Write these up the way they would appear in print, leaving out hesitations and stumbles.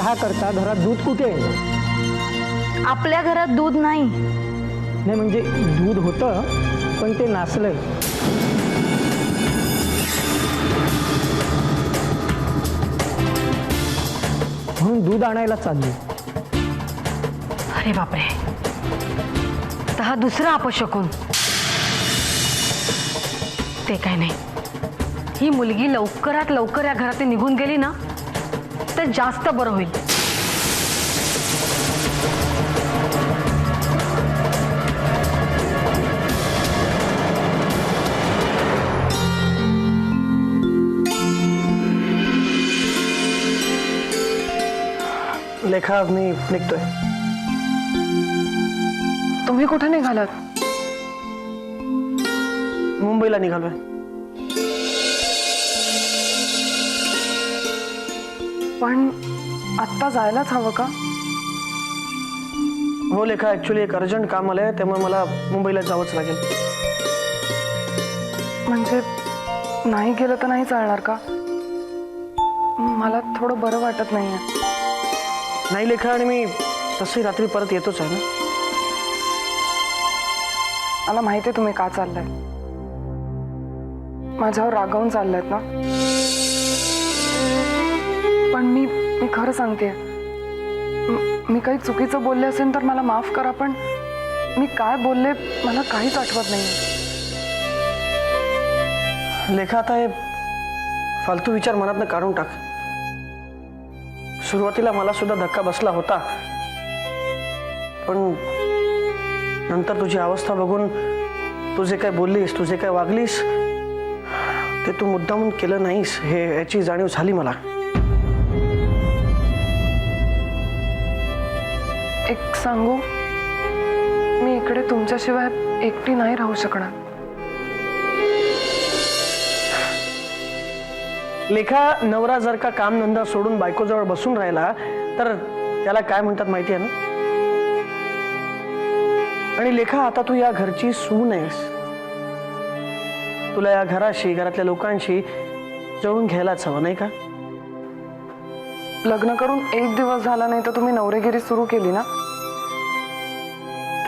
चहा करता घरात दूध कुठे आहे? आपल्या घरात दूध नाही. नाही म्हणजे दूध होतं पण ते नासलंय. म्हणून दूध आणायला चालली. अरे बापरे, तर हा दुसरा अपशकुन. ते काय नाही, ही मुलगी लवकरात लवकर या घरातून निघून गेली ना तर जास्त बरं होईल. लेखा, मी निघतोय. तुम्ही कुठे निघालात? मुंबईला निघालोय. पण आत्ता जायलाच हवं का? हो लेखा, ऍक्च्युली एक अर्जंट काम आलंय, त्यामुळे मला मुंबईला जावंच लागेल. म्हणजे नाही गेलं तर नाही चालणार का? मला थोडं बरं वाटत नाहीये. नाही लेखा, आणि मी तसंही रात्री परत येतोच आहे ना. मला माहिती आहे तुम्ही का चाललाय. माझ्यावर रागावून चाललायत ना. पण मी खरं सांगते, मी काही चुकीचं बोलले असेल तर मला माफ करा, पण मी काय बोलले मला काहीच आठवत नाही. लेखा, आता हे फालतू विचार मनातनं काढून टाक. सुरुवातीला मला सुद्धा धक्का बसला होता, पण नंतर तुझी अवस्था बघून तू जे काय बोललीस, तू जे काय वागलीस, ते तू मुद्दामून केलं नाहीस हे याची जाणीव झाली मला. एक सांगू, मी इकडे तुमच्याशिवाय एकटी नाही राहू शकणार. लेखा, नवरा जर का कामधंदा सोडून बायकोजवळ बसून राहिला तर त्याला काय म्हणतात माहिती आहे ना. आणि लेखा, आता तू या घरची सून आहेस. तुला या घराशी, घरातल्या लोकांशी जवळून घ्यायलाच हवं, नाही का? लग्न करून एक दिवस झाला नाही तर तुम्ही नवरेगिरी सुरू केली ना.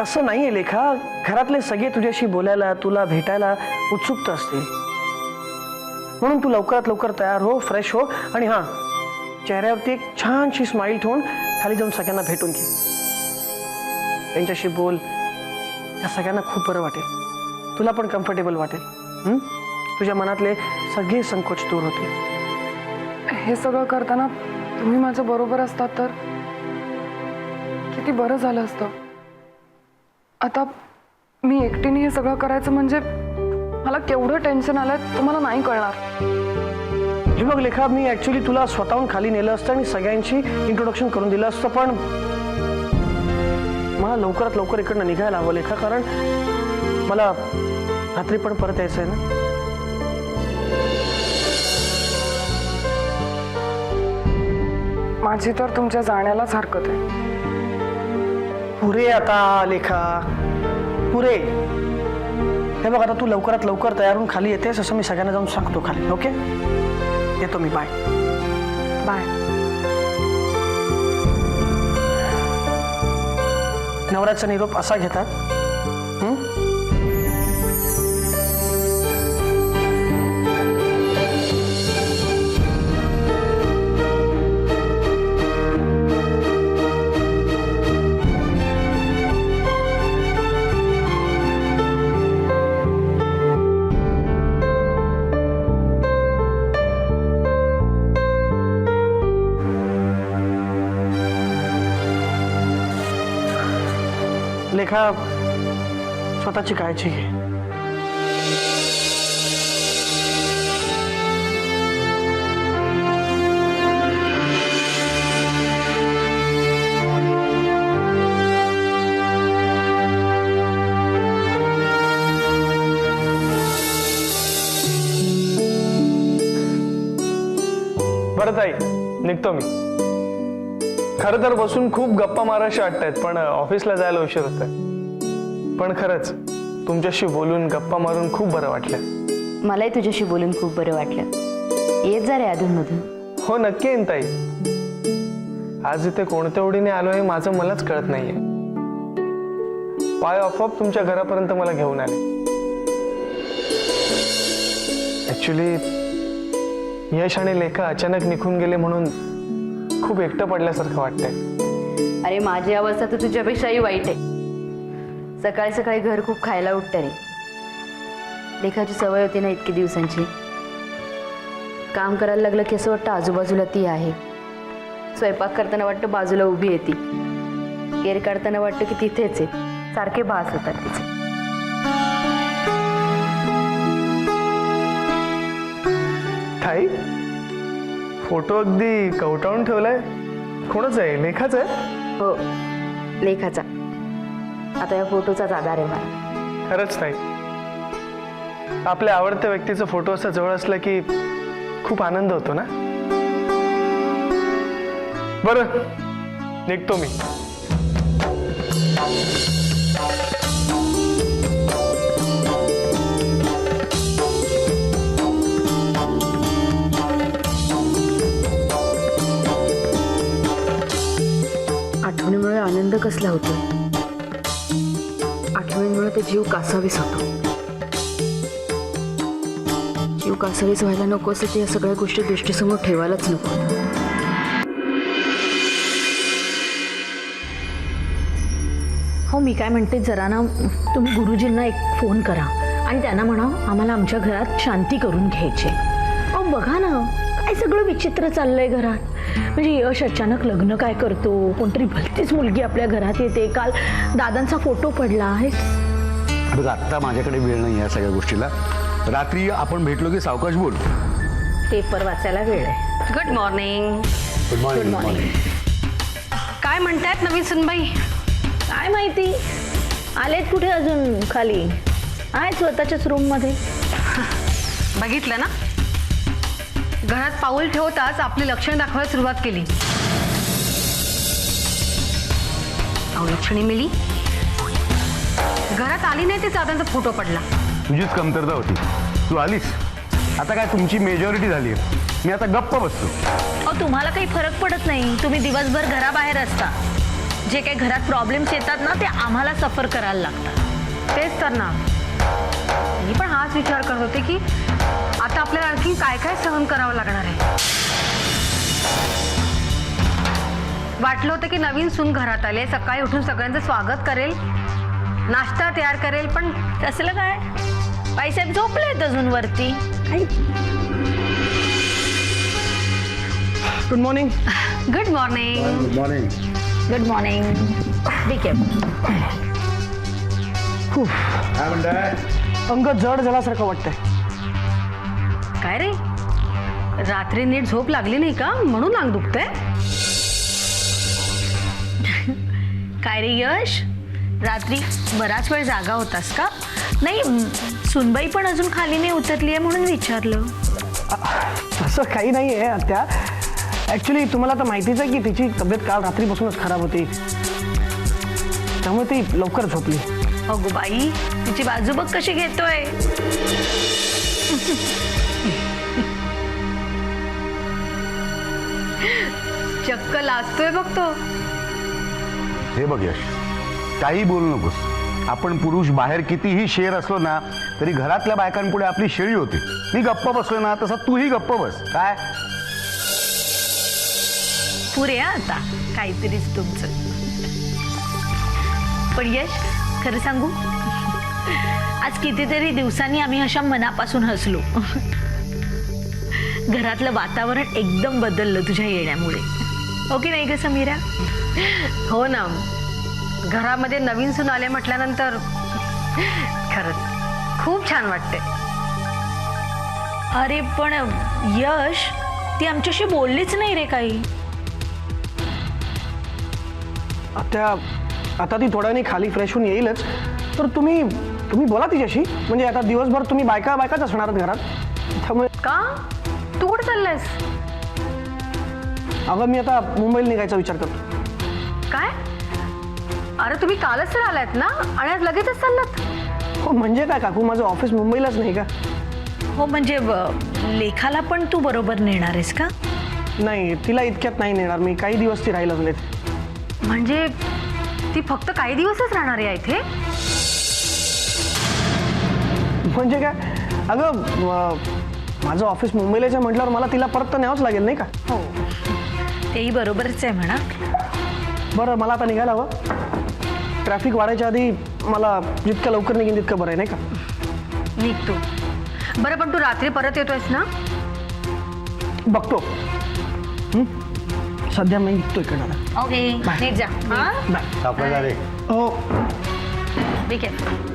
तसं नाहीये लेखा. घरातले सगळे तुझ्याशी बोलायला, तुला भेटायला उत्सुक असतील, म्हणून तू लवकरात लवकर तयार हो, फ्रेश हो, आणि हां, चेहऱ्यावरती एक छानशी स्माईल ठेवून खाली जाऊन सगळ्यांना भेटून घे. त्यांच्याशी बोल. या सगळ्यांना खूप बरं वाटेल, तुला पण कम्फर्टेबल वाटेल. तुझ्या मनातले सगळे संकोच दूर होतील. हे सगळं करताना तुम्ही माझ्या बरोबर असतात तर किती बरं झालं असतं. आता मी एकटीने हे सगळं करायचं म्हणजे मला केवढं टेन्शन आलंय तुम्हाला नाही कळणार. हे बघ लेखा, मी ऍक्च्युली तुला स्वतःहून खाली नेलं असतं आणि सगळ्यांची इंट्रोडक्शन करून दिलं असतं, पण मला लवकरात लवकर इकडनं निघायला हवं लेखा, कारण मला रात्री पण परत यायचं आहे ना. माझी तर तुमच्या जाण्यालाच हरकत आहे. पुरे आता लेखा, पुरे. हे बघ, आता तू लवकरात लवकर तयार होऊन खाली येतेस असं मी सगळ्यांना जाऊन सांगतो खाली. ओके, येतो मी. Bye bye. नवऱ्याचा निरोप असा घेतात. लेखा, स्वतःची काळजी घे. बरं ताई, निघतो मी. खरं तर बसून खूप गप्पा मारायच्या वाटतायत, पण ऑफिसला जायला उशीर होतोय. पण खरंच तुमच्याशी बोलून, गप्पा मारून खूप बरं वाटलं. मलाही तुझ्याशी बोलून खूप बरं वाटलं. येत जा रे अधूनमधून. हो, नक्की येईन ताई. आज इथे कोणत्या ओढीने आलोय माझं मलाच कळत नाहीये. पाय आपोआप तुमच्या घरापर्यंत मला घेऊन आले. ऍक्च्युली यश आणि लेखा अचानक निघून गेले म्हणून खूप एकटं पडल्यासारखं वाटतंय. अरे माझी अवस्था तर तुझ्यापेक्षाही वाईट आहे. सकाळी सकाळी घर खूप खायला उठतं रे. लेखाची सवय होती ना इतकी दिवसांची. काम करायला लागलं की असं वाटतं आजूबाजूला ती आहे. स्वयंपाक करताना वाटतं बाजूला उभी आहे ती. केर काढताना वाटतं की तिथेच आहे. सारखे भास होतात तिचे. ताई, फोटो अगदी कवटाळून ठेवलाय. कोणाचा आहे? लेखाचा आहे? हो, लेखाचा. आता या फोटोचाच आधार आहे मला. खरंच ताई, आपल्या आवडत्या व्यक्तीचा फोटो असा जवळ असला की खूप आनंद होतो ना. बरं, निघतो मी. आठवणीमुळे आनंद कसला होतो. आठवणीमुळे तो जीव कासावीस होतो. जीव कासावीस व्हायला नको असं ते या सगळ्या गोष्टी दृष्टीसमोर ठेवायलाच नको. हो, मी काय म्हणते, जरा ना तुम्ही गुरुजींना एक फोन करा आणि त्यांना म्हणा आम्हाला आमच्या घरात शांती करून घ्यायची. अहो बघा ना, काय सगळं विचित्र चाललंय घरात. म्हणजे यश अचानक लग्न काय करतो, कोणतरी भलतीच मुलगी आपल्या घरात येते, काल दादांचा फोटो पडला आहे. बघ, आत्ता माझ्याकडे वेळ नाही या सगळ्या गोष्टीला. रात्री आपण भेटलो की सावकाश बोल. पेपर वाचायला वेळ आहे. Good morning. Good morning. Good morning. काय म्हणतायत नवीन सुनबाई? काय माहिती, आलेत कुठे अजून खाली? आहेत स्वतःच्याच रूममध्ये. बघितलं ना, घरात पाऊल ठेवताच आपली लक्षणं दाखवायला सुरुवात केली. लक्षणी मिली. घरात आली नाही ते दादांचा फोटो पडला. तुझीच कमतरता होती, तू आलीस. आता काय तुमची मेजॉरिटी झाली आहे. मी आता गप्प बसतो. अहो तुम्हाला काही फरक पडत नाही. तुम्ही दिवसभर घराबाहेर असता. जे काही घरात प्रॉब्लेम्स येतात ना ते आम्हाला सफर करायला लागतात. तेच तर ना, मी पण हाच विचार करत होते की आता आपल्याला आणखी काय काय सहन करावं लागणार आहे. वाटलं होतं की नवीन सून घरात आले, सकाळी उठून सगळ्यांचं स्वागत करेल, नाश्ता तयार करेल, पण कसलं काय, बाईसाहेब झोपलेत अजून वरती. Good morning. Good morning. Good morning. Good morning. Be careful. काय म्हणताय? अंग जड झाल्यासारखं वाटतंय. काय रे, रात्री नीट झोप लागली नाही का म्हणून अंग दुखतंय? काय रे यश, रात्री बराच वेळ जागा होतास का? नाही, सुनबाई पण अजून खाली नाही उतरली आहे म्हणून विचारलं. असं काही नाही आहे आत्या. ॲक्च्युली तुम्हाला तर माहितीच आहे की तिची तब्येत काल रात्रीपासूनच खराब होती, त्यामुळे ती लवकर झोपली. अगो बाई, तिची बाजू बघ कशी घेतोय. चक्क लाजतोय बघ तो. हे बघ यश, काही बोलू नकोस. आपण पुरुष बाहेर कितीही शेर असलो ना तरी घरातल्या बायकांपुढे आपली शेळी होती. मी गप्प बसलो ना तसा तूही गप्प बस. काय पुरे आता काहीतरीच तुमचं. पण यश, खरं सांगू, आज कितीतरी दिवसांनी आम्ही अशा मनापासून हसलो. घरातलं वातावरण एकदम बदललं तुझ्या येण्यामुळे. हो की नाही ग समीरा? हो ना, घरामध्ये नवीन सून आले म्हटल्यानंतर खरंच खूप छान वाटते. अरे पण यश, ती आमच्याशी बोललीच नाही रे काही. आता ती थोड्याने खाली फ्रेश होऊन येईलच, तर तुम्ही बोला तिच्याशी. म्हणजे आता दिवसभर तुम्ही बायकाच असणार आहात घरात, त्यामुळे. का, तू कुठे चाललायस? अगं मी आता मुंबईला निघायचा विचार करतो. काय? अरे तुम्ही कालच तर आलात ना आणि आज लगेचच चाललात? हो म्हणजे काय काकू, माझं ऑफिस मुंबईलाच नाही का? हो म्हणजे लेखाला पण तू बरोबर नेणार आहेस का? नाही, तिला इतक्यात नाही नेणार मी. काही दिवस ती राहील अजून इथे. म्हणजे ती फक्त काही दिवसच राहणार आहे इथे? म्हणजे काय अगं, माझं ऑफिस मुंबईला म्हटल्यावर मला तिला परत तर न्यावंच लागेल नाही का? हो, तेही बरोबरच आहे म्हणा. बरं, मला आता निघायला हवं. ट्रॅफिक वाढायच्या आधी मला जितकं लवकर निघेन तितकं बरं आहे नाही का? निघतो. बरं, पण तू रात्री परत येतोयस ना? बघतो. सध्या मी निघतोय इकडनं. ओके, नीट जा. हा? बाय. सापडला रे. हो. ठीक आहे.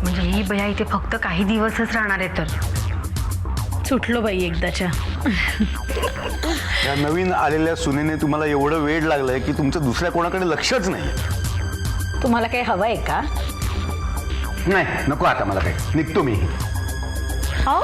म्हणजे ही बया इथे फक्त काही दिवसच राहणार आहे तर. सुटलो बाई एकदाच्या. या नवीन आलेल्या सुनेने तुम्हाला एवढं वेड लागलंय की तुमचं दुसऱ्या कोणाकडे लक्षच नाही. तुम्हाला काही हवं आहे का? नाही, नको आता मला काही. निघतो मी. हो,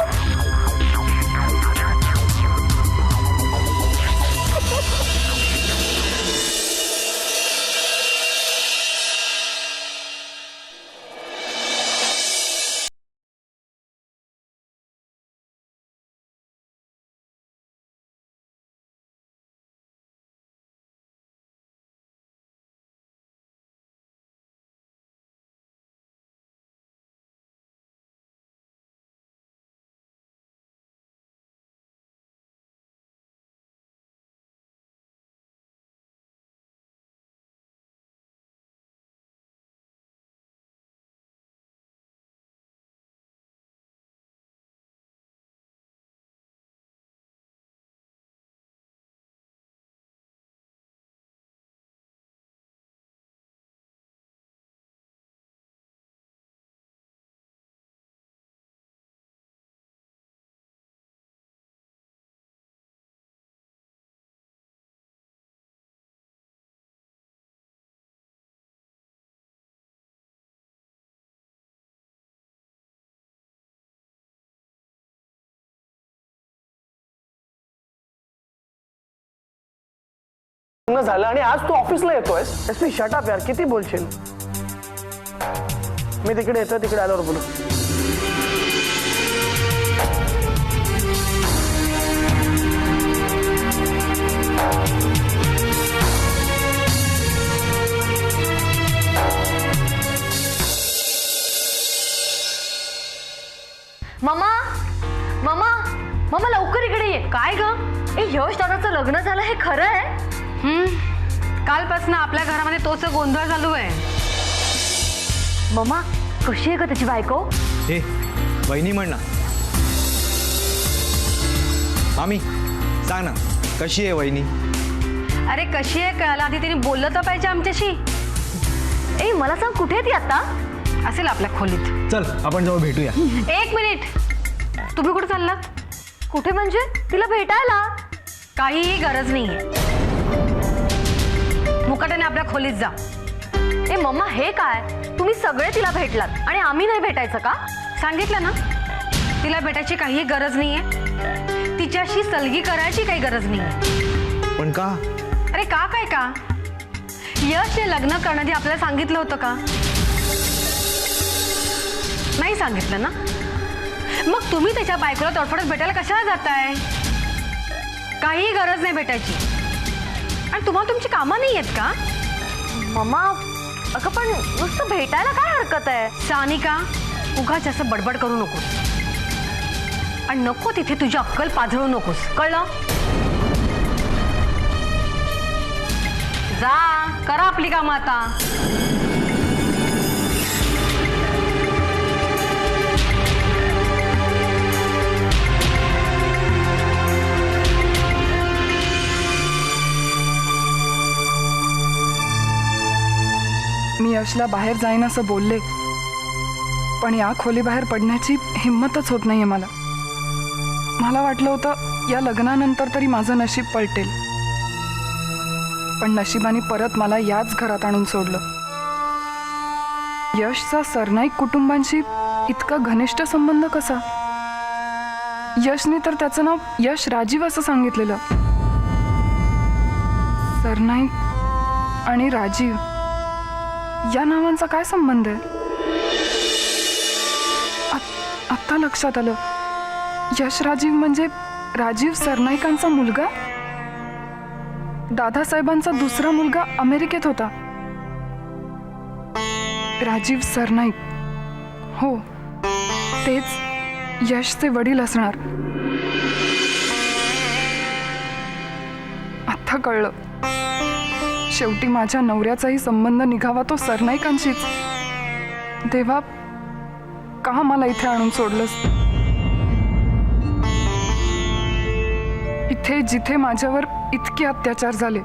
लग्न झालं आणि आज तू ऑफिसला येतोयस. एस पी शटअप यार, किती बोलशील. मी तिकडे येतोय, तिकडे आल्यावर बोलू. मम्मा मम्मा मम्मा लवकर इकडे ये. काय ग? यश दादाचं लग्न झालं हे खरं आहे? कालपासून आपल्या घरामध्ये तोच गोंधळ चालू आहे. मम्मा कशी आहे ग त्याची बायको? हे वहिनी म्हण ना. आम्ही सांग ना, कशी आहे वहिनी? अरे कशी आहे कळायला आधी तिने बोललं तर पाहिजे आमच्याशी. ए मला सांग, कुठे आहे ती आता? असेल आपल्या खोलीत. चल आपण जाऊ भेटूया. एक मिनिट, तुम्ही कुठे चाललात? कुठे म्हणजे? तिला भेटायला. काहीही गरज नाहीये. मुकाट्याने आपल्या खोलीत जा. ए मम्मा हे काय? तुम्ही सगळे तिला भेटलात आणि आम्ही नाही भेटायचं का? सांगितलं ना, तिला भेटायची काही गरज नाहीये. तिच्याशी सलगी करायची काही गरज नाहीये. पण का? अरे का काय का? यशने लग्न करण्याआधी आपल्याला सांगितलं होतं का? नाही सांगितलं ना. मग तुम्ही त्याच्या बायकोला तडफडत भेटायला कशाला जाताय? काही गरज नाही भेटायची. आणि तुम्हाला तुमची कामं नाही आहेत का? मम्मा अगं पण नुसतं भेटायला काय हरकत आहे? सानिका, उगाच असं बडबड करू नकोस. आणि नको तिथे तुझी अक्कल पाझळू नकोस, कळलं? जा, करा आपली कामं आता. मी यशला बाहेर जाईन असं बोलले, पण या खोलीबाहेर पडण्याची हिंमतच होत नाहीये मला. मला वाटलं होतं या लग्नानंतर तरी माझं नशीब पलटेल, पण नशिबाने परत मला याच घरात आणून सोडलं. यशचा सरनाईक कुटुंबांशी इतका घनिष्ठ संबंध कसा? यशने तर त्याचं नाव यश राजीव असं सांगितलेलं. सरनाईक आणि राजीव या नावांचा काय संबंध आहे? आत्ता लक्षात आलं, यश राजीव म्हणजे राजीव सरनाईकांचा मुलगा. दादासाहेबांचा दुसरा मुलगा अमेरिकेत होता. राजीव सरनाईक, हो तेच यशचे वडील असणार. आत्ता कळलं, शेवटी माझ्या नवऱ्याचाही संबंध निघावा तो सरनाईकांशीच. देवा, का मला इथे आणून सोडलंस? इथे जिथे माझ्यावर इतके अत्याचार झाले,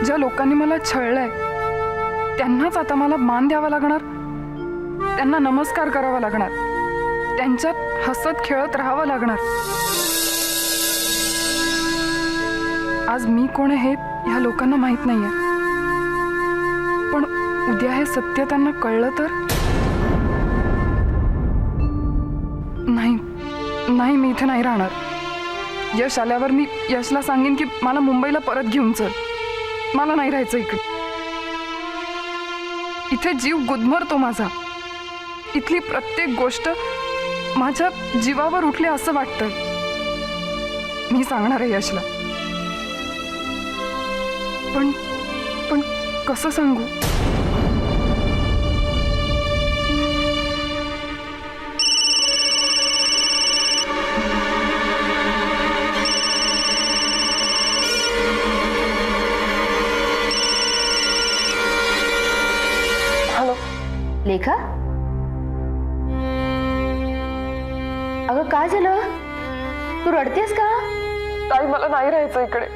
ज्या लोकांनी मला छळलंय, त्यांनाच आता मला मान द्यावा लागणार, त्यांना नमस्कार करावा लागणार, त्यांच्यात हसत खेळत राहावं लागणार. आज मी कोण आहे हे ह्या लोकांना माहित नाहीये, पण उद्या हे सत्य त्यांना कळलं तर? नाही, मी इथे नाही राहणार. यश आल्यावर मी यशला सांगेन की मला मुंबईला परत घेऊन चल, मला नाही राहायचं इकडे. इथे जीव गुदमरतो माझा. इथली प्रत्येक गोष्ट माझ्या जीवावर उठली असं वाटतंय. मी सांगणार आहे यशला, पण कसं सांगू? लेखा, अगं काय झालं? तू रडतेस का? ताई, मला नाही राहायचं इकडे.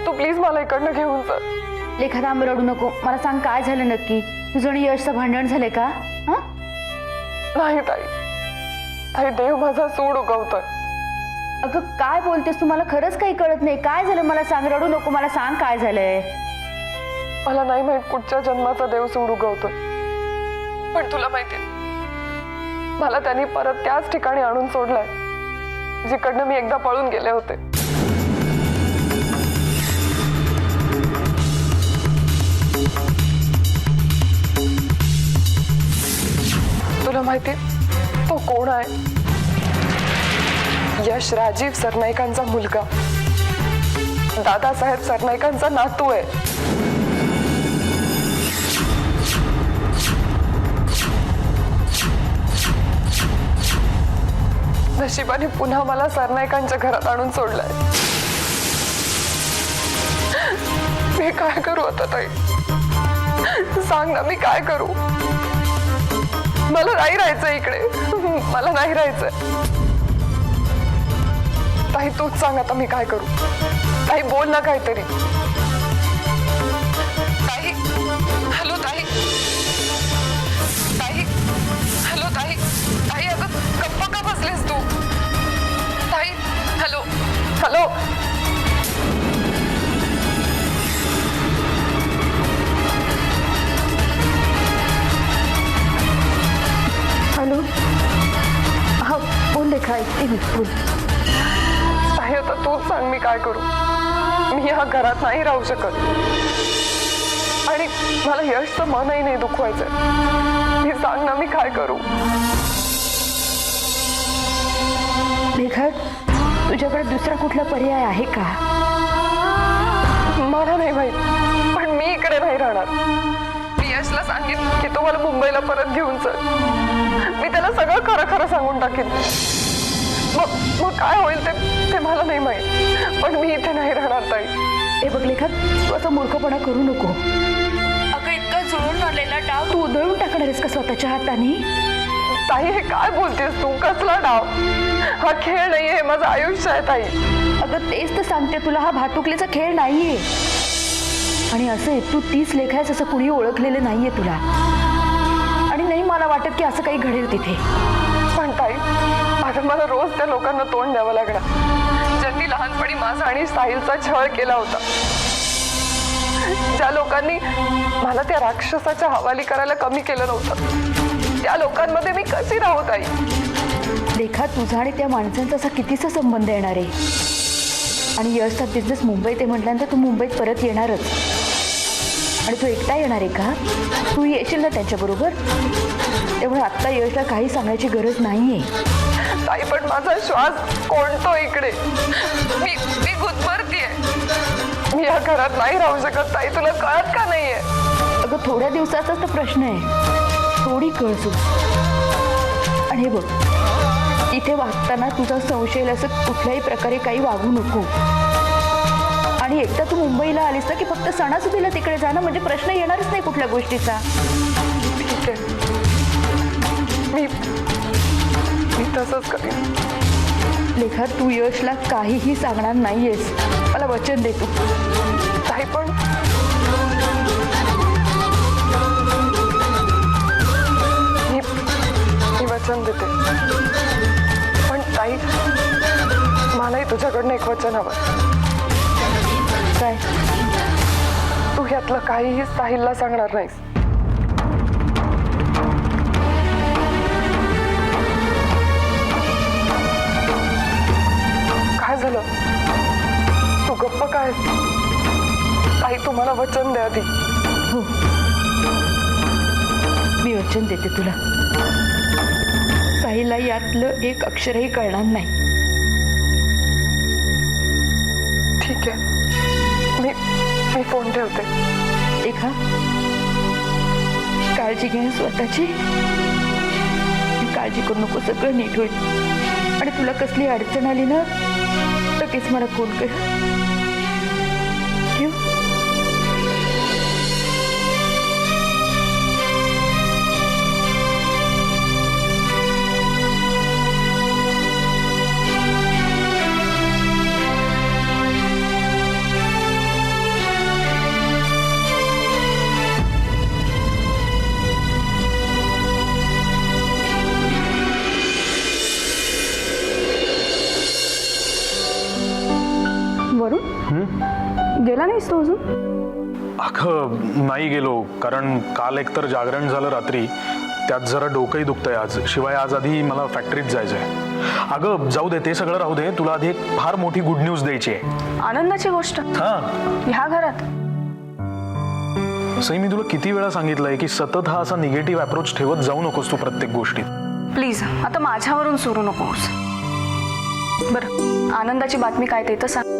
तू प्लीज मला इकडनं घेऊन चल. लेखा थांब, रडू नको. मला सांग काय झालं नक्की? तुझं आणि यशचं भांडण झालंय का? हा? नाही ताई, देव माझा सूड उगवतोय. अगं काय बोलतेस तू? मला खरंच काही कळत नाही. काय झालं मला सांग, रडू नको. मला सांग काय झालंय. मला नाही माहित कुठच्या जन्माचा देव सूड उगवतोय, पण तुला माहिती, मला त्यांनी परत त्याच ठिकाणी आणून सोडलंय जिकडनं मी एकदा पळून गेले होते. तुला माहिती तो कोण आहे? यश राजीव सरनाईकांचा मुलगा, दादासाहेब सरनाईकांचा नातू आहे. नशिबाने पुन्हा मला सरनाईकांच्या घरात आणून सोडलंय. मी काय करू आता ताई? सांग ना, मी काय करू? मला नाही राहायचं इकडे, मला नाही राहायचंय. ताई तूच सांग आता मी काय करू? ताई बोल ना काहीतरी. ताई, हॅलो ताई, ताई, हॅलो ताई, ताई अगं गप्पा का बसलीस तू? ताई, हॅलो, हॅलो. हॅलो, हा बोल लेखा, ऐकते मी, बोल. ताई आता तूच सांग मी काय करू? मी या घरात नाही राहू शकत आणि मला यशचं मनही नाही दुखवायचं. मी सांग ना, मी काय करू? लेखा, तुझ्याकडे दुसरा कुठला पर्याय आहे का? मला नाही माहित, पण मी इकडे नाही राहणार. मी यशला सांगेन की तो मला मुंबईला परत घेऊन चल. मी त्याला सगळं खरं खरं सांगून टाकेन. मग काय होईल ते मला नाही माहित, पण मी इथे नाही राहणार ताई. हे बघ लेखा, तू असा मूर्खपणा करू नको. अगं इतका जुळून आलेला डाव तू उधळून टाकणार आहेस का स्वतःच्या हाताने? ताई हे काय बोलतेस तू? कसला डाव? हा खेळ नाहीये, हे माझं आयुष्य आहे ताई. अगं तेच तर सांगते तुला, हा भातुकलीचा खेळ नाहीये. आणि असं तू तीच लेखा आहेस असं कुणी ओळखलेलं नाहीये तुला. आणि नाही मला वाटत की असं काही घडेल तिथे. पण ताई आता मला रोज त्या लोकांना तोंड द्यावं लागणार, ज्यांनी लहानपणी माझा आणि साहिलचा छळ केला होता. ज्या लोकांनी मला त्या राक्षसाच्या हवाली करायला कमी केलं नव्हतं, त्या लोकांमध्ये मी कशी राहू ताई? लेखा, तुझा आणि त्या माणसांचा असा कितीचा संबंध येणार आहे? आणि यशचा बिझनेस मुंबईत आहे म्हटल्यानंतर तू मुंबईत परत येणारच. आणि तू एकटा येणार आहे का? तू येशील ना त्याच्याबरोबर? त्यामुळे आत्ता यशला काही सांगायची गरज नाहीये. ताई पण माझा श्वास कोणतो इकडे. मी गुदमरतीये. मी या घरात नाही राहू शकत ताई, तुला कळत का नाहीये? अगं थोड्या दिवसाचाच तर प्रश्न आहे, थोडी कळसू. आणि हे बघ, इथे वागताना तुझा संशय येईल असं कुठल्याही प्रकारे काही वागू नको. आणि एकदा तू मुंबईला आलीस ना की फक्त सणासुदीला तिकडे जा ना, म्हणजे प्रश्न येणारच नाही कुठल्या गोष्टीचा. ठीक आहे, मी तसंच करेन. लेखा, तू यशला काहीही सांगणार नाहीयेस, मला वचन दे तू. ताई पण मी वचन देते, पण ताई मलाही तुझ्याकडनं एक वचन हवं. काय? तू यातलं काहीही साहिलला सांगणार नाहीस. काय झालं? तू गप्प काय? ताई तुम्हाला वचन द्या आधी. हो, मी वचन देते तुला. साहिलला यातलं एक अक्षरही कळणार नाही. ठीक आहे, मी फोन ठेवते. एका काळजी घे स्वतःची. काळजी करू नको, सगळं नीट होईल. आणि तुला कसली अडचण आली ना, लगेच मला फोन कर. ठेव. गेला नाहीस तू अजून? अगं नाही गेलो, कारण काल एकतर जागरण झालं रात्री, त्यात जरा डोकंही दुखतंय आज. शिवाय आज आधी मला फॅक्टरीत जायचंय. अगं जाऊ दे, ते सगळं राहू दे. तुला आधी एक फार मोठी गुड न्यूज द्यायची आहे. आनंदाची गोष्ट? हा, ह्या घरात? सई, मी तुला किती वेळा सांगितलंय की सतत हा असा निगेटिव्ह अप्रोच ठेवत जाऊ नकोस तू प्रत्येक गोष्टीत. प्लीज आता माझ्यावरून सुरू नकोस. बरं, आनंदाची बातमी काय ते तर सांग.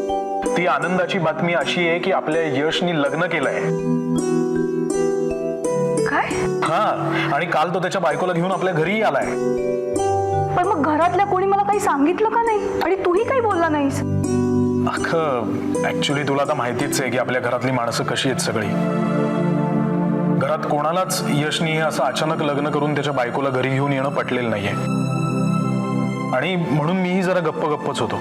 ती आनंदाची बातमी अशी आहे की आपल्या यशनी लग्न केलंय. काय? हा, आणि काल तो त्याच्या बायकोला घेऊन आपल्या घरीही आलाय. पण मग घरातल्या कोणी मला काही सांगितलं का नाही? आणि तूही काही बोलला नाहीस. अगं ऍक्च्युली तुला आता माहितीच आहे की आपल्या घरातली माणसं कशी आहेत सगळी. घरात कोणालाच यशनी असं अचानक लग्न करून त्याच्या बायकोला घरी घेऊन येणं पटलेलं नाहीये. आणि म्हणून मीही जरा गप्पच होतो.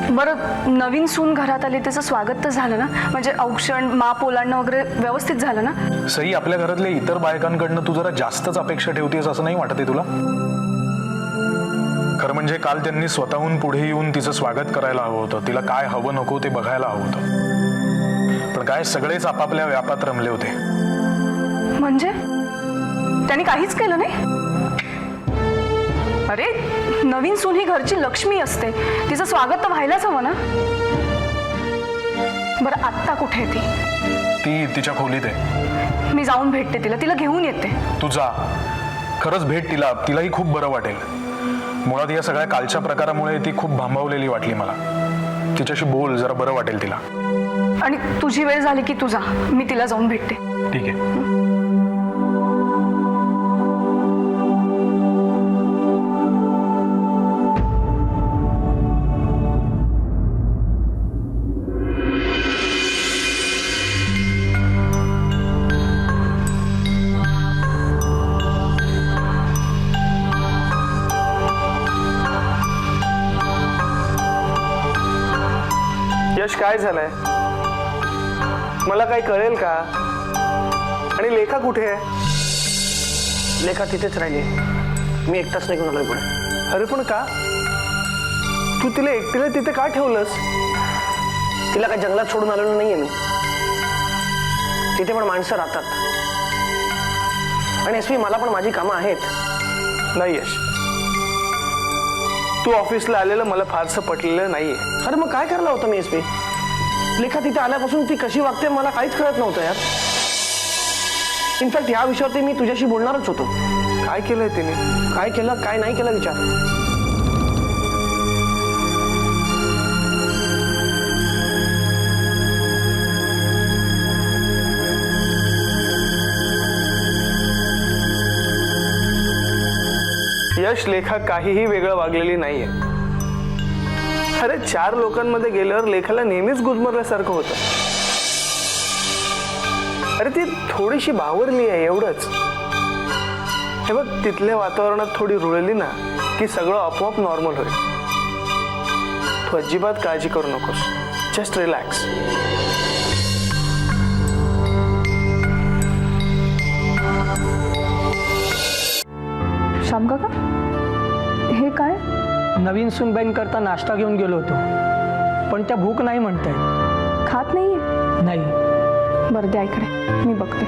बरं, नवीन सून घरात आली, त्याचं स्वागत तर झालं ना? म्हणजे औक्षण, माप ओलांडणं वगैरे व्यवस्थित झालं ना? सई, आपल्या घरातल्या इतर बायकांकडनं तू जरा जास्तच अपेक्षा ठेवतेस असं नाही वाटत आहे तुला? खरं म्हणजे काल त्यांनी स्वतःहून पुढे येऊन तिचं स्वागत करायला हवं होतं. तिला काय हवं नको ते बघायला हवं होतं. पण काय, सगळेच आपापल्या व्यापात रमले होते. म्हणजे त्यांनी काहीच केलं नाही? अरे, नवीन सून ही घरची लक्ष्मी असते, तिचं स्वागत तर व्हायलाच हवं ना? बरं, आत्ता कुठे आहे ती? ती तिच्या खोलीत आहे. मी जाऊन भेटते तिला घेऊन येते. तू जा, खरंच भेट तिला. तिलाही खूप बरं वाटेल. मुळात या सगळ्या कालच्या प्रकारामुळे ती खूप भांबावलेली वाटली मला. तिच्याशी बोल, जरा बरं वाटेल तिला. आणि तुझी वेळ झाली की तू जा, मी तिला जाऊन भेटते. ठीक आहे. यश, काय झालंय? मला काही कळेल का? आणि लेखा कुठे आहे? लेखा तिथेच राहिली. मी एकटाच निघून आलोय पुढे. अरे पण का? तू तिला एकटीला तिथे का ठेवलंस? तिला काय जंगलात सोडून आलेलो नाहीये मी. तिथे पण माणसं राहतात. आणि एसपी, मला पण माझी कामं आहेत. नाही यश, तू ऑफिसला आलेलं मला फारसं पटलेलं नाहीये. अरे मग काय करायला होतं मी एसपी? लेखा तिथे आल्यापासून ती कशी वागते मला काहीच कळत नव्हतं यार. इनफॅक्ट ह्या विषयावरती मी तुझ्याशी बोलणारच होतो. काय केलंय तिने? काय केलं काय नाही केलं विचार. यश लेखा काहीही वेगळं वागलेली नाहीये. अरे 4 लोकांमध्ये गेल्यावर लेखाला नेहमीच गुदमरल्यासारखं होतं. अरे ती थोडीशी बावरली आहे एवढंच. हे बघ, तिथल्या वातावरणात थोडी रुळली ना की सगळं आपोआप नॉर्मल होईल. तू अजिबात काळजी करू नकोस. Just relax. श्याम काका, हे काय? नवीन सुनबाईंकरता नाश्ता घेऊन गेलो होतो, पण त्या भूक नाही म्हणतायत. खात नाहीये? नाही. बरं द्या इकडे, मी बघते.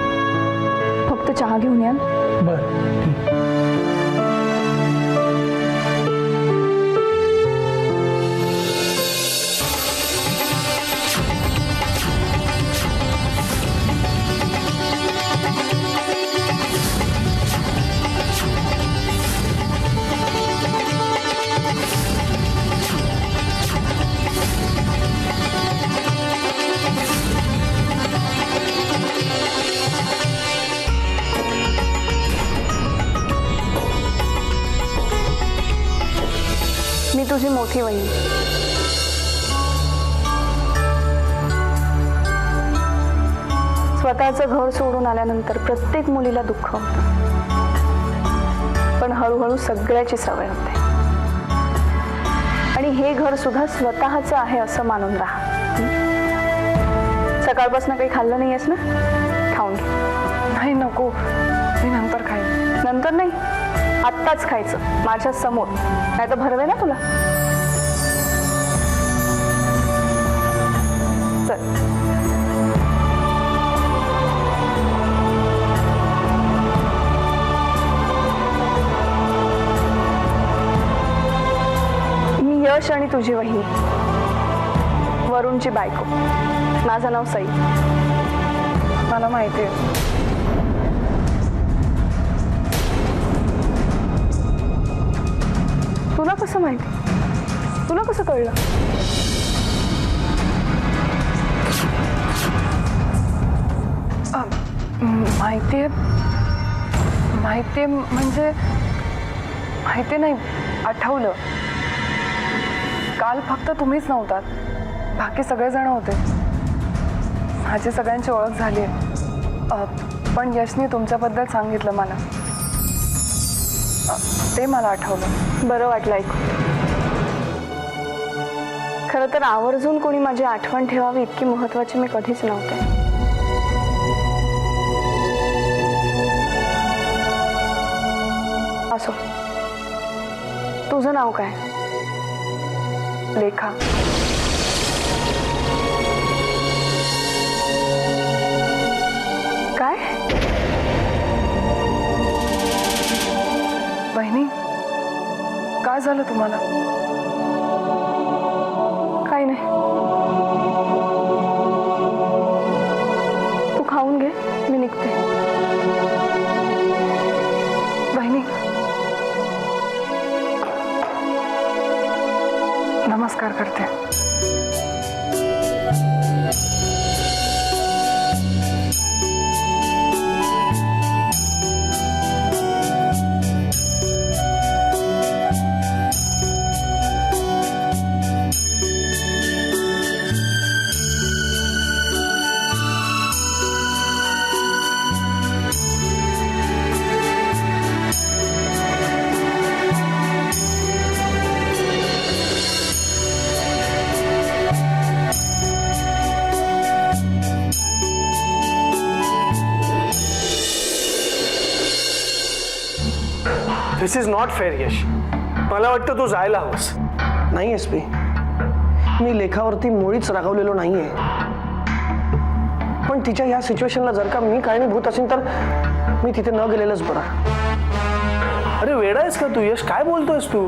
फक्त चहा घेऊन याल? बरं. मी तुझी मोठी वहीण. स्वतःचं घर सोडून आल्यानंतर प्रत्येक मुलीला दुःख होतं, पण हळूहळू सगळ्याची सवय होते. आणि हे घर सुद्धा स्वतःचं आहे असं मानून राहा. सकाळपासून काही खाल्लं नाहीयेस ना? खाऊन घे. नाही, नको, मी नंतर खाईन. नंतर नाही, आत्ताच खायचं माझ्या समोर, नाही तर भरवे ना तुला. चल. मी यश आणि तुझी वहिनी, वरुणची बायको. माझं नाव सई. मला माहिती आहे. तुला कसं माहिती? तुला कसं कळलं? माहिती म्हणजे माहिती नाही, आठवलं. काल फक्त तुम्हीच नव्हतात, बाकी सगळेजण होते. माझी सगळ्यांची ओळख झाली आहे. पण यशनी तुमच्याबद्दल सांगितलं मला, ते मला आठवलं. बरं वाटलं ऐकून. खरं तर आवर्जून कोणी माझी आठवण ठेवावी इतकी महत्वाची मी कधीच नव्हते. असो, तुझं नाव काय? लेखा. काय? बहिणी, काय झालं तुम्हाला? काही नाही. तू खाऊन घे, मी निघते. बहिणी, नमस्कार करते. दिस इज नॉट फेअर यश. मला वाटतं तू जायला हवंस. नाही एस पी, मी लेखावरती मुळीच रागवलेलो नाहीये. पण तिच्या ह्या सिच्युएशनला जर का मी कारणीभूत असेल तर मी तिथे न गेलेलंच बरं. अरे वेडा आहेस का तू यश? काय बोलतोयस तू?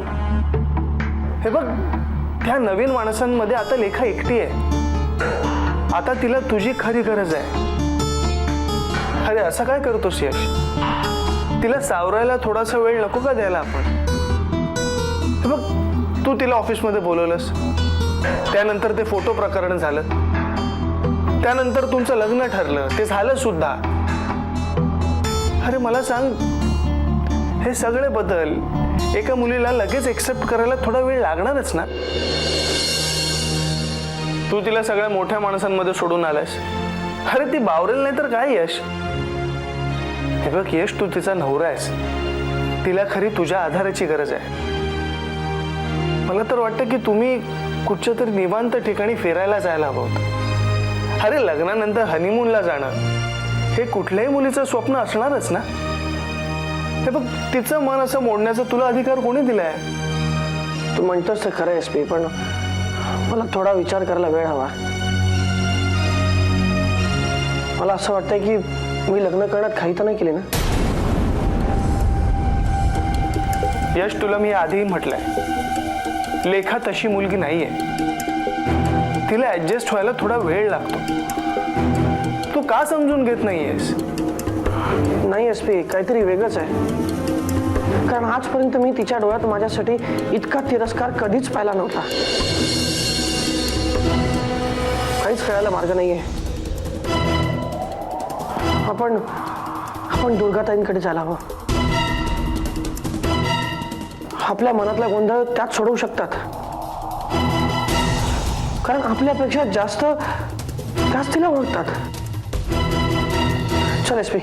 हे बघ, त्या नवीन माणसांमध्ये आता लेखा एकटी आहे. आता तिला तुझी खरी गरज आहे. अरे असं काय करतोस यश? तिला सावरायला थोडासा वेळ नको का द्यायला आपण? हे बघ, तू तिला ऑफिसमध्ये बोलवलंस, त्यानंतर ते फोटो प्रकरण झालं, त्यानंतर तुमचं लग्न ठरलं, ते झालं सुद्धा. अरे मला सांग, हे सगळे बदल एका मुलीला लगेच एक्सेप्ट करायला थोडा वेळ लागणारच ना. तू तिला सगळ्या मोठ्या माणसांमध्ये सोडून आलास. अरे ती बावरेल नाही तर काय यश? हे बघ यश, तू तिचा नवरा आहेस, तिला खरी तुझ्या आधाराची गरज आहे. मला तर वाटतं की तुम्ही कुठच्या तरी निवांत ठिकाणी फिरायला जायला हवं होतं. अरे लग्नानंतर हनीमूनला जाणं हे कुठल्याही मुलीचं स्वप्न असणारच ना. हे बघ, तिचं मन असं मोडण्याचा तुला अधिकार कोणी दिलाय? तू म्हणतोस ते खरं एस पी, पण मला थोडा विचार करायला वेळ हवा. मला असं वाटतंय की मी लग्न करण्यात काही तर नाही केले ना. यश, तुला मी आधीही म्हटलंय, लेखा तशी मुलगी नाहीये. तिला ऍडजस्ट व्हायला थोडा वेळ लागतो. तू का समजून घेत नाहीयेस? नाही एस पी, काहीतरी वेगळंच आहे. कारण आजपर्यंत मी तिच्या डोळ्यात माझ्यासाठी इतका तिरस्कार कधीच पाहिला नव्हता. काहीच कळायला मार्ग नाहीये. आपण दुर्गाताईंकडे जायला हवं. आपल्या मनातला गोंधळ त्यात सोडवू शकतात, कारण आपल्यापेक्षा जास्त तिला ओळखतात. चल एस पी.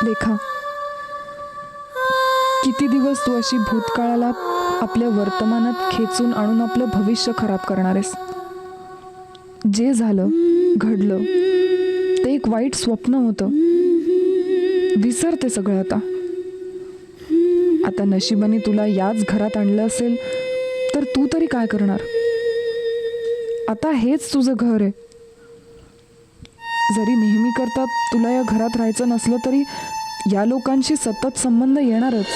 लेखा, किती दिवस तू अशी भूतकाळाला आपल्या वर्तमानात खेचून आणून आपलं भविष्य खराब करणार आहेस? जे झालं घडलं ते एक वाईट स्वप्न होतं. विसर ते सगळं आता. आता नशिबाने तुला याच घरात आणलं असेल तर तू तरी काय करणार? आता हेच तुझं घर आहे. जरी नेहमी करता तुला या घरात राहायचं नसलं तरी या लोकांशी सतत संबंध येणारच.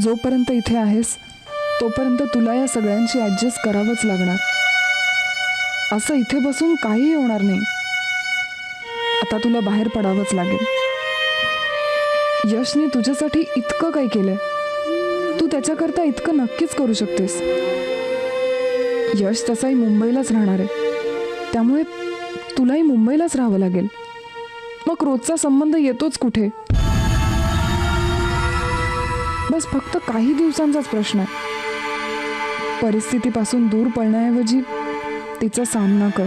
जोपर्यंत इथे आहेस तोपर्यंत तुला या सगळ्यांशी ॲडजस्ट करावंच लागणार. असं इथे बसून काहीही होणार नाही. आता तुला बाहेर पडावंच लागेल. यशने तुझ्यासाठी इतकं काही केलंय, तू त्याच्याकरता इतकं नक्कीच करू शकतेस. यश तसाही मुंबईलाच राहणार आहे, त्यामुळे तुलाही मुंबईलाच राहावं लागेल. मग रोजचा संबंध येतोच कुठे? बस फक्त काही दिवसांचाच प्रश्न आहे. परिस्थितीपासून दूर पळण्याऐवजी तिचा सामना कर.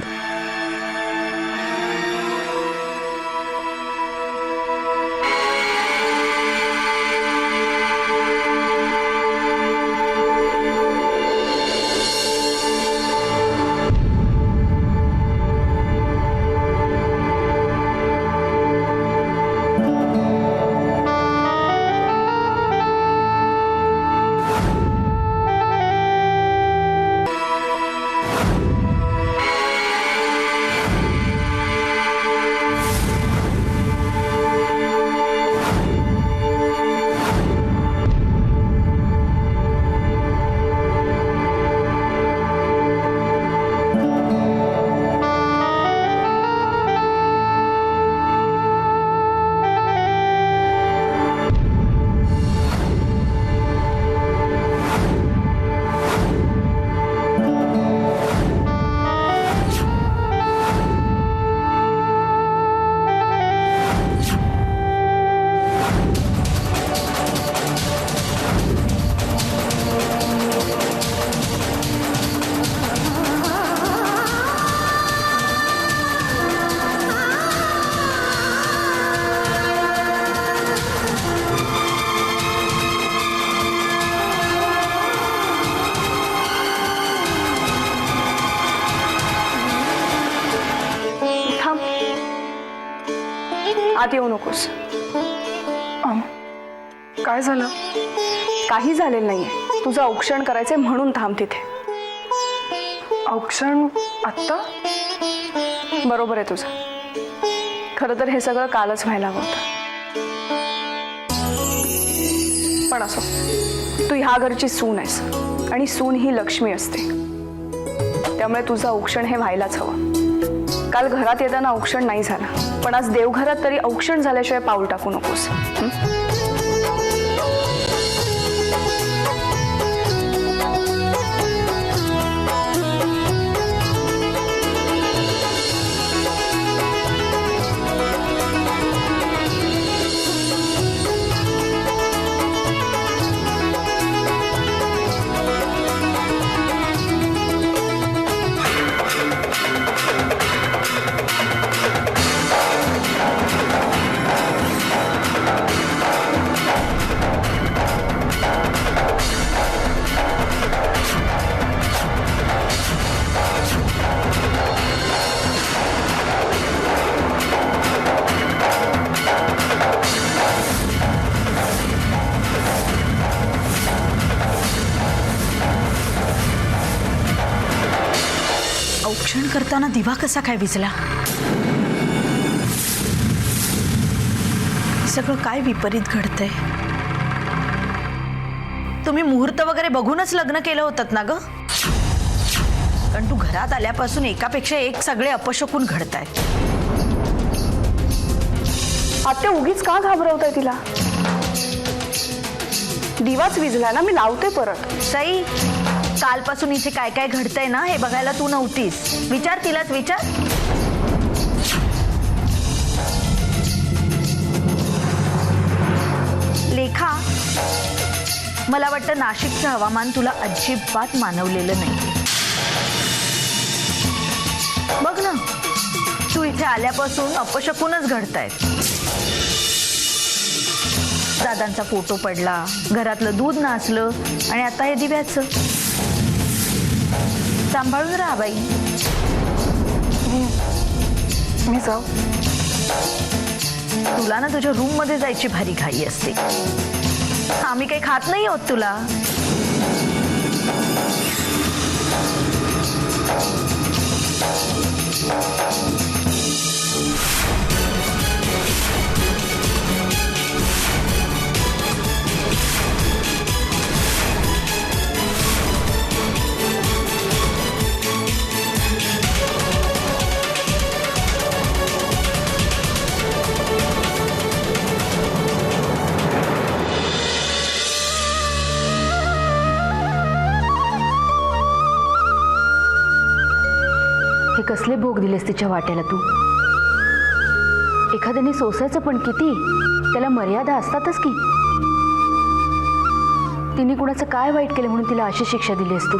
आत येऊ नकोस. काय झालं? काही झालेलं नाहीये. तुझं औक्षण करायचंय म्हणून थांब तिथे. औक्षण आत्ता? बरोबर आहे तुझं. खरं तर हे सगळं कालच व्हायला हवं होतं. पण असो, तू ह्या घरची सून आहेस आणि सून ही लक्ष्मी असते. त्यामुळे तुझं औक्षण हे व्हायलाच हवं. काल घरात येताना औक्षण नाही झालं, पण आज देवघरात तरी औक्षण झाल्याशिवाय पाऊल टाकू नकोस. औक्षण करताना दिवा कसा काय विझला? सगळं काय विपरीत घडतंय? तुम्ही मुहूर्त वगैरे बघूनच लग्न केलं होतं ना ग? कारण तू घरात आल्यापासून एकापेक्षा एक सगळे अपशकुन घडतायत. आत्या उगीच का घाबरवताय तिला? दिवाच विझला ना, मी लावते परत. साई, कालपासून इथे काय काय घडतंय ना हे बघायला तू नव्हतीस. विचार तिलाच, विचार. लेखा, मला वाटतं नाशिकचं हवामान तुला अजिबात मानवलेलं नाही. बघ ना, तू इथे आल्यापासून अपशकुनच घडतायत. दादांचा फोटो पडला, घरातलं दूध नासलं आणि आता हे दिव्याचं. सांभाळून राहा बाई. मी जाऊ? तुला ना तुझ्या रूम मध्ये जायची भारी घाई असते. आम्ही काही खात नाही आहोत तुला. हे कसले भोग दिलेस तिच्या वाट्याला तू? एखाद्याने सोसायचं पण किती, त्याला मर्यादा असतातच की. तिने कुणाचं काय वाईट केलं म्हणून तिला अशी शिक्षा दिलीस तू?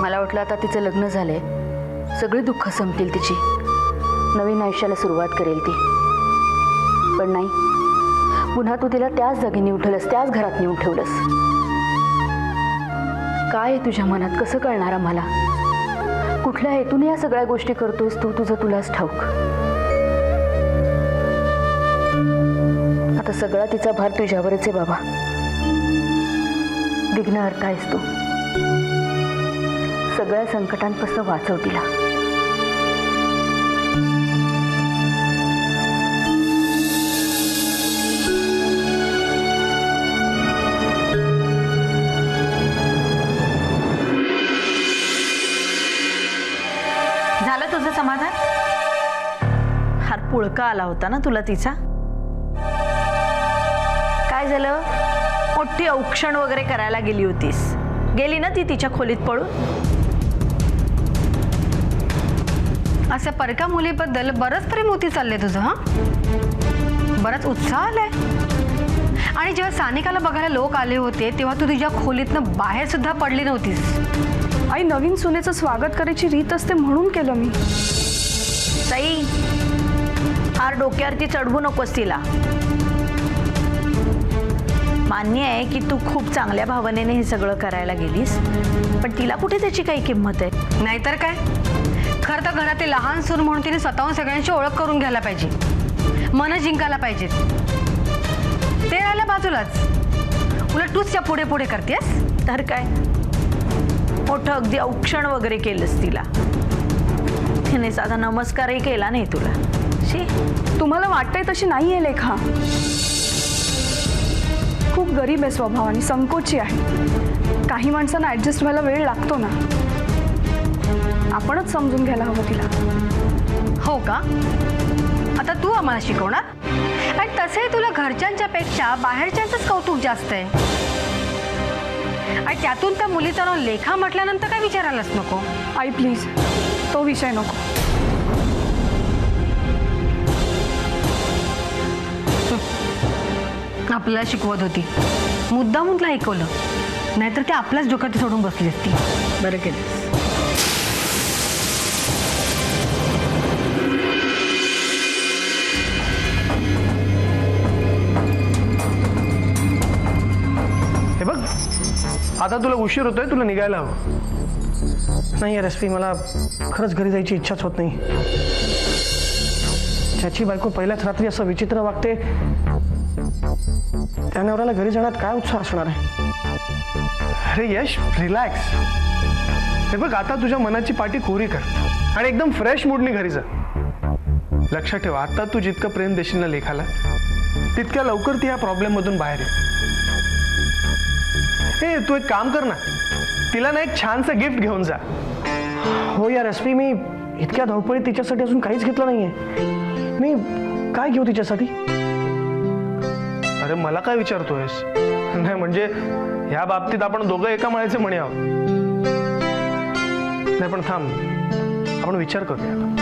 मला वाटलं आता तिचं लग्न झालंय, सगळी दुःख संपतील तिची, नवीन आयुष्याला सुरुवात करेल ती. पण नाही, पुन्हा तू तिला त्याच जागी नेऊन ठेवलंस, त्याच घरात नेऊन ठेवलंस. काय आहे तुझ्या मनात, कसं कळणार आम्हाला? कुठल्या हेतूने या सगळ्या गोष्टी करतोयस तू, तुझं तुलाच ठाऊक. आता सगळा तिचा भार तुझ्यावरच आहे बाबा. विघ्नहर्ता आहेस तू. सगळ्या संकटांपासून वाचव तिला. झालं तुझं समाधान? हार पुळका आला होता ना तुला तिचा? काय झालं? मोठी औक्षण वगैरे करायला गेली होतीस. गेली ना ती तिच्या खोलीत पळून? असं परक्या मुलीबद्दल बरंच प्रेम होती चाललंय तुझं. हा, बराच उत्साह आलाय. आणि जेव्हा सानिकाला बघायला लोक आले होते तेव्हा तू तुझ्या खोलीतनं बाहेर सुद्धा पडली नव्हतीस. आई, नवीन सुनेचं स्वागत करायची रीत असते म्हणून केलं मी. ताई, हार डोक्यावरती चढवू नकोस तिला. मान्य आहे की तू खूप चांगल्या भावनेने हे सगळं करायला गेलीस, पण तिला कुठे त्याची काही किंमत आहे? नाहीतर काय. खरं तर घरातील लहान सून म्हणून तिने स्वतःहून सगळ्यांची ओळख करून घ्यायला पाहिजे, मन जिंकायला पाहिजेत. ते राहिलं बाजूलाच, उलट तूच त्या पुढे पुढे करतेस. तर काय, मोठं अगदी औक्षण वगैरे केलंस तिला. तिने साधा नमस्कारही केला नाही तुला. शी. तुम्हाला वाटतंय तशी नाही आहे लेखा. खूप गरीब आहे स्वभाव आणि संकोची आहे. काही माणसांना ऍडजस्ट व्हायला वेळ लागतो ना. आपणच समजून घ्यायला हवं तिला. हो का? आता तू आम्हाला शिकवणार? आणि तसे तुला घरच्यांच्या पेक्षा बाहेरच्यांचंच कौतुक जास्त आहे. आणि त्यातून त्या मुलीचं नाव लेखा म्हटल्यानंतर काय विचारायलाच नको. आई प्लीज, तो विषय नको. आपल्याला शिकवत होती, मुद्दामून तुला ऐकवलं, नाहीतर ते आपल्याच डोक्यात सोडून बसली असती. बरं केलं. हे बघ, आता तुला उशीर होतोय, तुला निघायला हवं. नाही यार एसपी, मला खरंच घरी जायची इच्छाच होत नाही. ज्याची बायको पहिल्याच रात्री असं विचित्र वागते, त्या नवऱ्याला घरी जाण्यात काय उत्साह असणार आहे. अरे यश, रिलॅक्स. हे बघ, आता तुझ्या मनाची पाटी कोरी कर आणि एकदम फ्रेश मूडनी घरी जा. लक्षात ठेवा, आता तू जितकं प्रेम देशील ना लेखाला, तितक्या लवकर ती ह्या प्रॉब्लेम मधून बाहेर येईल. हे तू एक काम कर ना, तिला ना एक छानसं गिफ्ट घेऊन जा. हो यार एसपी, मी इतक्या धावपळीत तिच्यासाठी अजून काहीच घेतलं नाहीये. मी काय घेऊ तिच्यासाठी? अरे मला काय विचारतोयस? नाही म्हणजे ह्या बाबतीत आपण दोघं एका माळ्याचे मणी आहोत. नाही पण थांब, आपण विचार करूया.